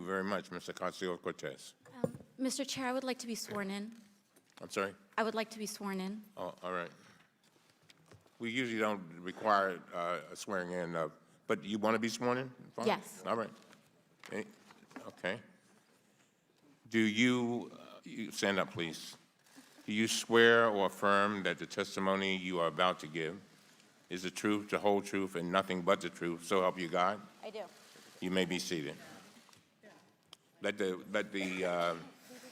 you very much, Ms. Ocasio Cortez. Mr. Chair, I would like to be sworn in. I'm sorry? I would like to be sworn in. Oh, all right. We usually don't require a swearing in, but you want to be sworn in? Fine. Yes. All right. Okay. Do you stand up, please. Do you swear or affirm that the testimony you are about to give is the truth, the whole truth, and nothing but the truth, so help you God? I do. You may be seated. Let the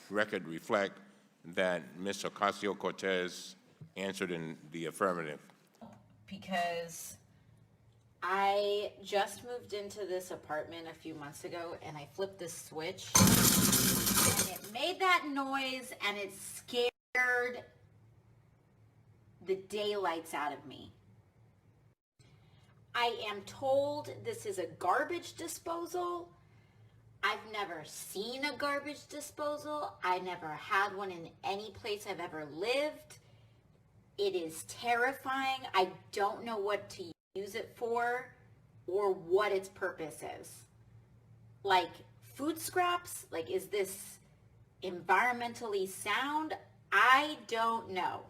record reflect that Ms. Ocasio Cortez answered in the affirmative. Because I just moved into this apartment a few months ago and I flipped this switch and it made that noise and it scared the daylights out of me. I am told this is a garbage disposal. I've never seen a garbage disposal. I never had one in any place I've ever lived. It is terrifying. I don't know what to use it for or what its purpose is. Like food scraps? Like, is this environmentally sound? I don't know.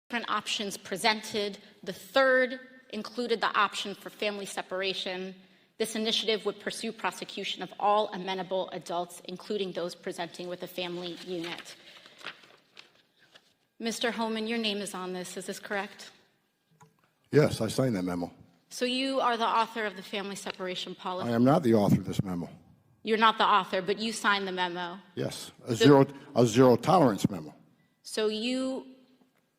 Different options presented. The third included the option for family separation. This initiative would pursue prosecution of all amenable adults, including those presenting with a family unit. Mr. Homan, your name is on this. Is this correct? Yes, I signed that memo. So you are the author of the family separation policy? I am not the author of this memo. You're not the author, but you signed the memo. Yes, a zero tolerance memo. So you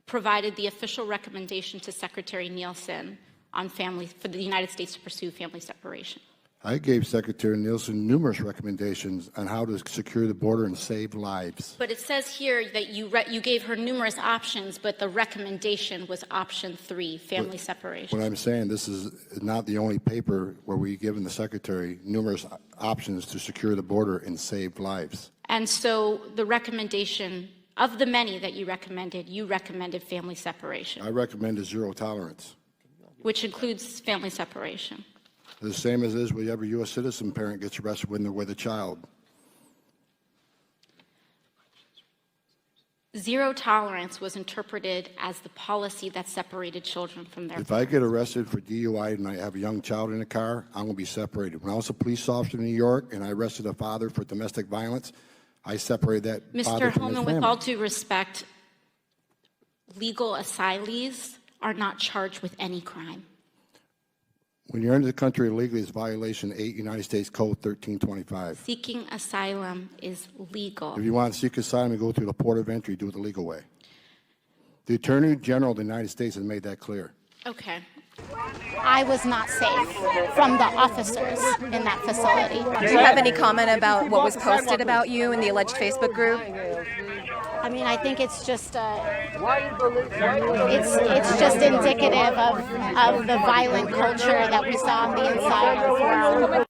provided the official recommendation to Secretary Nielsen on for the United States to pursue family separation. I gave Secretary Nielsen numerous recommendations on how to secure the border and save lives. But it says here that you gave her numerous options, but the recommendation was option 3, family separation. What I'm saying, this is not the only paper where we've given the Secretary numerous options to secure the border and save lives. And so the recommendation, of the many that you recommended family separation. I recommended zero tolerance. Which includes family separation. The same as is with every U.S. citizen parent gets arrested when they're with a child. Zero tolerance was interpreted as the policy that separated children from their If I get arrested for DUI and I have a young child in the car, I'm going to be separated. When I was a police officer in New York and I arrested a father for domestic violence, I separated that father Mr. from his Holman, family. with all due respect, legal asylees are not charged with any crime. When you're into the country illegally, it's violation 8 United States Code 1325. Seeking asylum is legal. If you want to seek asylum, you go through the port of entry, do it the legal way. The Attorney General of the United States has made that clear. Okay. I was not safe from the officers in that facility. Do you have any comment about what was posted about you in the alleged Facebook group? I mean, I think it's just it's just indicative of the violent culture that we saw on the inside of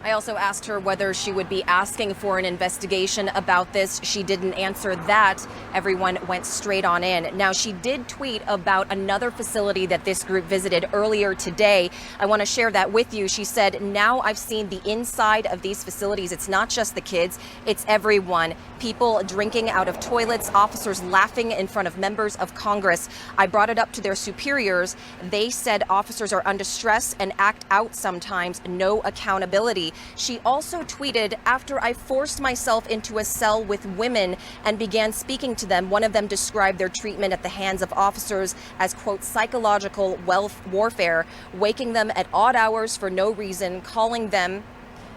I also asked her whether she would be asking for an investigation about this. She didn't answer that. Everyone went straight on in. Now, she did tweet about another facility that this group visited earlier today. I want to share that with you. She said, now I've seen the inside of these facilities. It's not just the kids, it's everyone. People drinking out of toilets, officers laughing in front of members of Congress. I brought it up to their superiors. They said officers are under stress and act out sometimes, no accountability. She also tweeted, after I forced myself into a cell with women and began speaking to them, one of them described their treatment at the hands of officers as, quote, psychological warfare, waking them at odd hours for no reason, calling them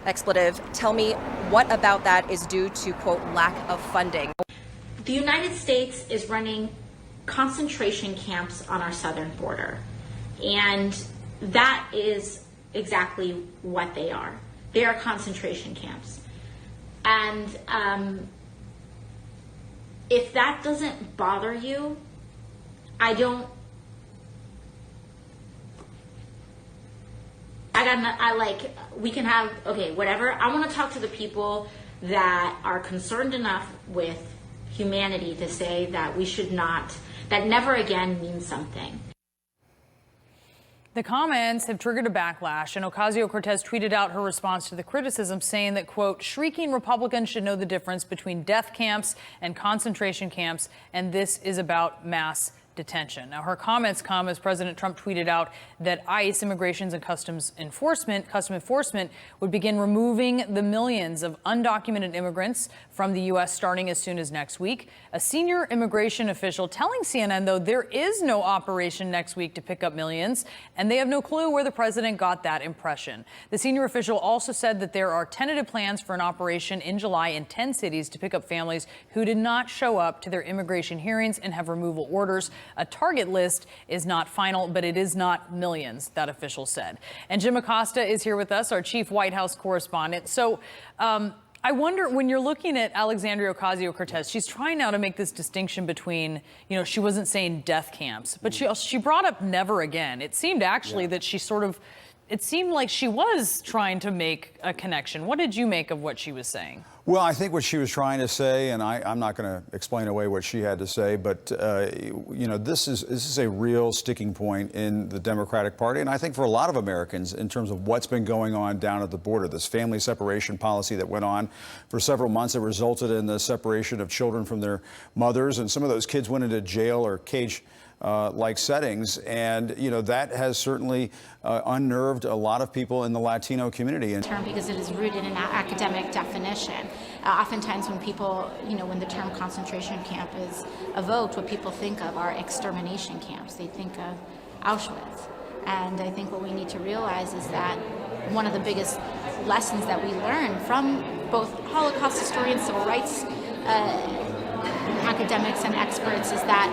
expletive. Tell me what about that is due to, quote, lack of funding. The United States is running concentration camps on our southern border, and that is exactly what they are. They are concentration camps. And if that doesn't bother you, we can have, okay, whatever. I want to talk to the people that are concerned enough with humanity to say that we should not, that never again means something. The comments have triggered a backlash, and Ocasio-Cortez tweeted out her response to the criticism, saying that, quote, shrieking Republicans should know the difference between death camps and concentration camps, and this is about mass detention. Now, her comments come as President Trump tweeted out that ICE, Immigration and Customs Enforcement, would begin removing the millions of undocumented immigrants from the U.S. starting as soon as next week. A senior immigration official telling CNN, though, there is no operation next week to pick up millions, and they have no clue where the president got that impression. The senior official also said that there are tentative plans for an operation in July in 10 cities to pick up families who did not show up to their immigration hearings and have removal orders. A target list is not final, but it is not millions, that official said. And Jim Acosta is here with us, our chief White House correspondent. So I wonder, when you're looking at Alexandria Ocasio-Cortez, she's trying now to make this distinction between, you know, she wasn't saying death camps, but she brought up never again. It seemed actually that she it seemed like she was trying to make a connection. What did you make of what she was saying? Well, I think what she was trying to say, and I'm not going to explain away what she had to say, but, you know, this is a real sticking point in the Democratic Party, and I think for a lot of Americans in terms of what's been going on down at the border, this family separation policy that went on for several months that resulted in the separation of children from their mothers, and some of those kids went into jail or cage like settings, and you know that has certainly unnerved a lot of people in the Latino community. Because it is rooted in academic definition. Oftentimes when people, you know, when the term concentration camp is evoked, what people think of are extermination camps. They think of Auschwitz. And I think what we need to realize is that one of the biggest lessons that we learn from both Holocaust historians, civil rights academics and experts is that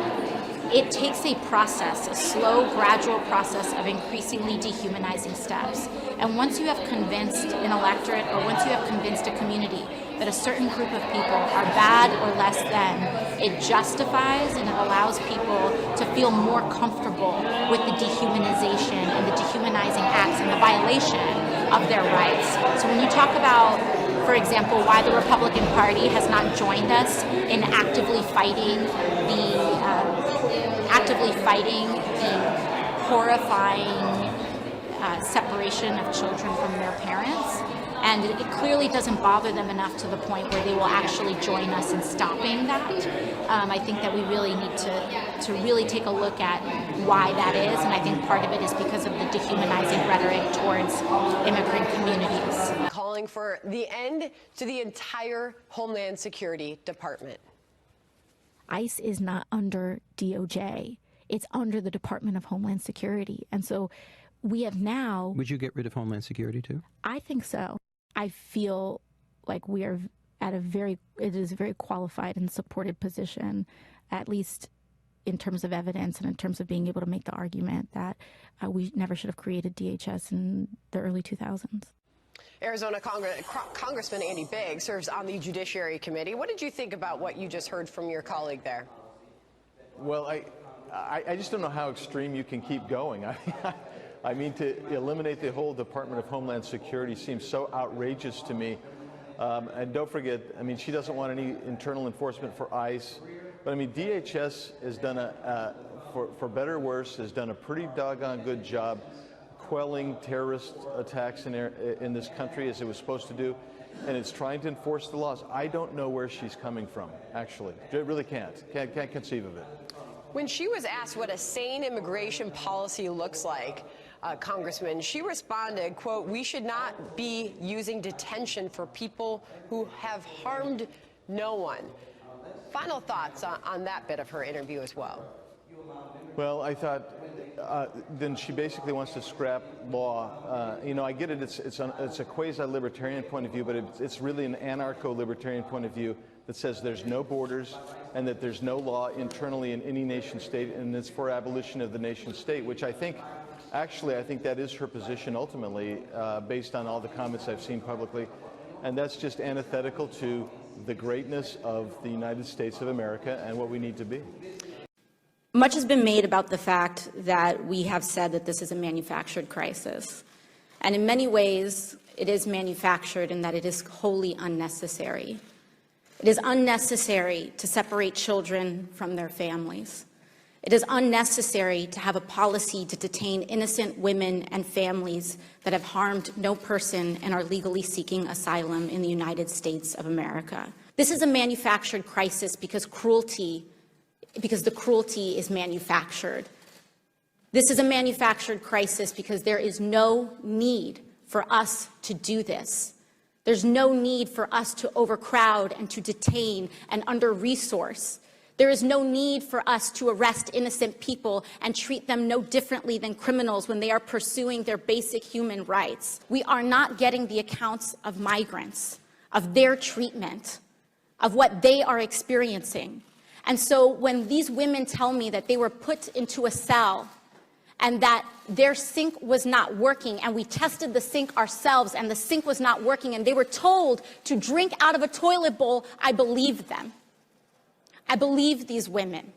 it takes a process, a slow, gradual process of increasingly dehumanizing steps. And once you have convinced an electorate, or once you have convinced a community that a certain group of people are bad or less than, it justifies and it allows people to feel more comfortable with the dehumanization and the dehumanizing acts and the violation of their rights. So when you talk about, for example, why the Republican Party has not joined us in actively fighting the horrifying separation of children from their parents. And it clearly doesn't bother them enough to the point where they will actually join us in stopping that. I think that we really need to really take a look at why that is. And I think part of it is because of the dehumanizing rhetoric towards immigrant communities. Calling for the end to the entire Homeland Security Department. ICE is not under DOJ. It's under the Department of Homeland Security. And so we have now... Would you get rid of Homeland Security too? I think so. I feel like we are at it is a very qualified and supported position, at least in terms of evidence and in terms of being able to make the argument that we never should have created DHS in the early 2000s. Arizona Congressman Andy Biggs serves on the Judiciary Committee. What did you think about what you just heard from your colleague there? Well, I just don't know how extreme you can keep going. I mean, to eliminate the whole Department of Homeland Security seems so outrageous to me. And don't forget, I mean, she doesn't want any internal enforcement for ICE. But I mean, DHS has done for better or worse, has done a pretty doggone good job quelling terrorist attacks in this country as it was supposed to do, and it's trying to enforce the laws. I don't know where she's coming from, actually. I really can't conceive of it. When she was asked what a sane immigration policy looks like, Congressman, she responded, quote, "We should not be using detention for people who have harmed no one." Final thoughts on that bit of her interview as well. Well, I thought then she basically wants to scrap law. You know, I get it. It's a quasi-libertarian point of view, but it's really an anarcho-libertarian point of view that says there's no borders and that there's no law internally in any nation state, and it's for abolition of the nation state, which I think, actually, I think that is her position ultimately, based on all the comments I've seen publicly, and that's just antithetical to the greatness of the United States of America and what we need to be. Much has been made about the fact that we have said that this is a manufactured crisis. And in many ways, it is manufactured in that it is wholly unnecessary. It is unnecessary to separate children from their families. It is unnecessary to have a policy to detain innocent women and families that have harmed no person and are legally seeking asylum in the United States of America. This is a manufactured crisis because the cruelty is manufactured. This is a manufactured crisis because there is no need for us to do this. There's no need for us to overcrowd and to detain and under-resource. There is no need for us to arrest innocent people and treat them no differently than criminals when they are pursuing their basic human rights. We are not getting the accounts of migrants, of their treatment, of what they are experiencing. And so when these women tell me that they were put into a cell and that their sink was not working, and we tested the sink ourselves and the sink was not working, and they were told to drink out of a toilet bowl, I believed them. I believed these women.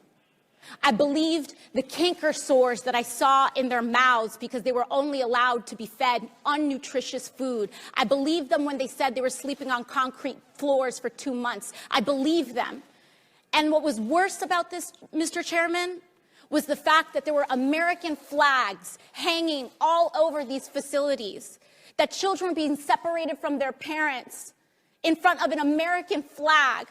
I believed the canker sores that I saw in their mouths because they were only allowed to be fed unnutritious food. I believed them when they said they were sleeping on concrete floors for 2 months. I believed them. And what was worse about this, Mr. Chairman, was the fact that there were American flags hanging all over these facilities, that children were being separated from their parents in front of an American flag.